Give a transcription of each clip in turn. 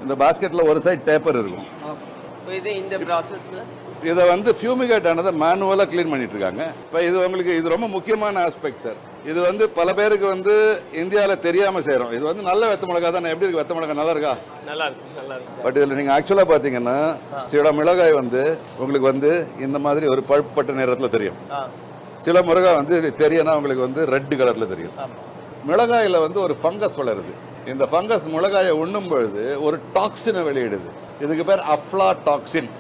இந்த பாஸ்கெட்ல ஒரு side taper இருக்கும். இந்த ப்ராசஸ்ல இதை வந்து ஃபியூமிகேட் ஆனதை மேனுவலாக க்ளீன் பண்ணிட்டு இருக்காங்க. இப்போ இது உங்களுக்கு இது ரொம்ப முக்கியமான ஆஸ்பெக்ட் சார். இது வந்து பல பேருக்கு வந்து இந்தியாவில் தெரியாமல் செய்கிறோம். இது வந்து நல்ல வெத்த மிளகா தான். எப்படி இருக்கு வெத்த மிளகா? நல்லா இருக்கா? நல்லா இருக்கு. பட் இதில் நீங்கள் ஆக்சுவலாக பார்த்தீங்கன்னா சில மிளகாய் வந்து உங்களுக்கு வந்து இந்த மாதிரி ஒரு பழுப்பட்ட நிறத்தில் தெரியும். சில மிளகாய் வந்து தெரியனா உங்களுக்கு வந்து ரெட் கலரில் தெரியும். மிளகாயில் வந்து ஒரு ஃபங்கஸ் வளருது. இந்த ஃபங்கஸ் மிளகாயை உண்ணும் பொழுது ஒரு டாக்ஸினை வெளியிடுது. இதுக்கு பேர் அஃப்லாடாக்சின்.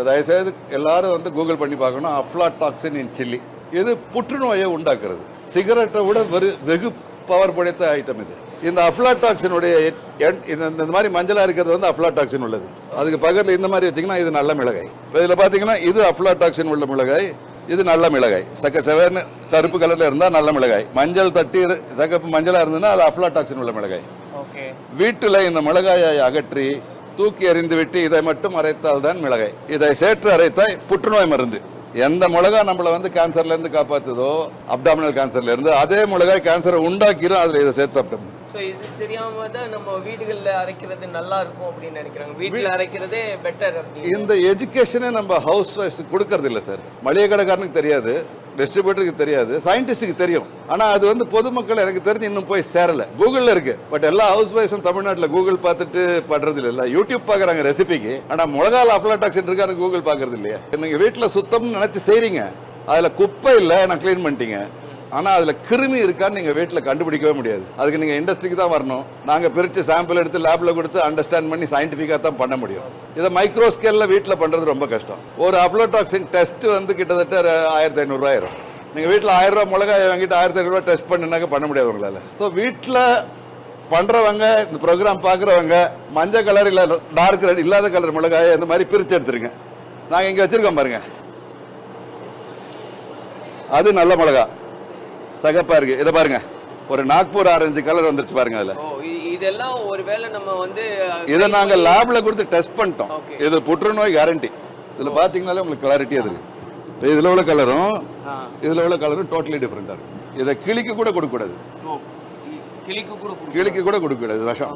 தயவுசெய்து எல்லாரும் வந்து கூகுள் பண்ணி பார்க்கணும். அஃப்லாடாக்சின் இன் சில்லி. இது புற்றுநோயை உண்டாக்குறது. சிகரெட்டை விட வெகு பவர் படைத்த ஐட்டம் இது. இந்த அஃப்லாடாக்சினுடைய இந்த மாதிரி மஞ்சளா இருக்கிறது வந்து அஃப்லாடாக்சின் உள்ளது. அதுக்கு பக்கத்தில் இந்த மாதிரி வச்சிங்கன்னா இது நல்ல மிளகாய். இப்போ இதில் பார்த்தீங்கன்னா இது அஃப்லாடாக்சின் உள்ள மிளகாய், இது நல்ல மிளகாய். செவர்னு கருப்பு கலர்ல இருந்தா நல்ல மிளகாய். மஞ்சள் தட்டி சகப்பு மஞ்சளா இருந்ததுன்னா அது அஃப்லாடாக்சின் உள்ள மிளகாய். வீட்டுல இந்த மிளகாயை அகற்றி தூக்கி எறிந்து விட்டு இதை மட்டும் அரைத்தால் தான் மிளகாய். இதை சேற்று அரைத்தால் புற்றுநோய் மருந்து. எந்த மிளகா நம்மளை வந்து கேன்சர்ல இருந்து காப்பாத்துதோ, அப்டாமினல் கேன்சர்ல இருந்து, அதே மிளகாய் கேன்சரை உண்டாக்கிரும். அதுல இதை சேர்த்து சாப்பிட்டோம். இது தெரியாம தான் நம்ம வீடுகளில் அரைக்கிறது நல்லா இருக்கும் அப்படின்னு நினைக்கிறாங்க. வீட்டில் அரைக்கிறதே பெட்டர். இந்த எஜுகேஷனே நம்ம ஹவுஸ் ஒய்ஃப் கொடுக்கறது இல்லை சார். மளிகை கடைக்காரனுக்கு தெரியாது, டிஸ்ட்ரிபியூட்டருக்கு தெரியாது, சயின்டிஸ்டுக்கு தெரியும். ஆனா அது வந்து பொதுமக்கள் எனக்கு தெரிஞ்சு இன்னும் போய் சேரல. கூகுள்ல இருக்கு. பட் எல்லா ஹவுஸ் ஒய்ஃபும் தமிழ்நாட்டில் கூகுள் பார்த்துட்டு பண்றது இல்ல. யூடியூப் பாக்குறாங்க ரெசிபிக்கு. ஆனா மிளகால அஃப்லாடாக்சின் இருக்காரு கூகுள் பாக்குறது இல்லையா? நீங்க வீட்டுல சுத்தம்னு நினைச்சு செய்றீங்க, அதுல குப்பை இல்ல, நான் கிளீன் பண்ணிட்டீங்க. ஆனா அதுல கிருமி இருக்கான்னு நீங்க வீட்டுல கண்டுபிடிக்கவே முடியாது. அதுக்கு நீங்க இண்டஸ்ட்ரிக்கு தான் வரணும். நாங்க பிரிச்சு சாம்பிள் எடுத்து லேப்ல கொடுத்து அண்டர்ஸ்டாண்ட் பண்ணி சயின்டிபிக்கா தான் பண்ண முடியும். இதை மைக்ரோ ஸ்கேல்ல வீட்டுல பண்றது ரொம்ப கஷ்டம். ஒரு அஃப்லாடாக்சின் டெஸ்ட் வந்து கிட்டத்தட்ட 1500 ரூபாய் ஆயிரும். நீங்க வீட்டுல 1000 ரூபாய் மிளகாய் வாங்கிட்டு 1500 ரூபாய் டெஸ்ட் பண்ணினாக்க பண்ண முடியாது உங்களால. ஸோ வீட்டுல பண்றவங்க, இந்த ப்ரோக்ராம் பாக்குறவங்க மஞ்சள் கலர் இல்ல டார்க் ரெட் இல்லாத கலர் மிளகாயை இந்த மாதிரி பிரிச்சு எடுத்துருங்க. நாங்க இங்க வச்சிருக்கோம் பாருங்க, அது நல்ல மிளகா, சகப்பா இருக்கு. இதை பாருங்க, ஒரு நாக்பூர் ஆரஞ்சு கலர் வந்துருச்சு பாருங்க. அதுல இதெல்லாம் ஒருவேளை நம்ம வந்து இதை நாங்க லேப்ல கொடுத்து டெஸ்ட் பண்ணிட்டோம். இது புற்றுநோய் கேரண்டி. இதுல பாத்தீங்கன்னாலே உங்களுக்கு கிளாரிட்டியா இருக்கு. இதுல உள்ள கலரும் இதுல உள்ள கலரும் டோட்டலி டிஃபரெண்டா இருக்கும். இதை கிளிக்கு கூட கொடுக்க கூடாது. கிளிக்கு கூட கொடுக்க கூடாது விஷம்.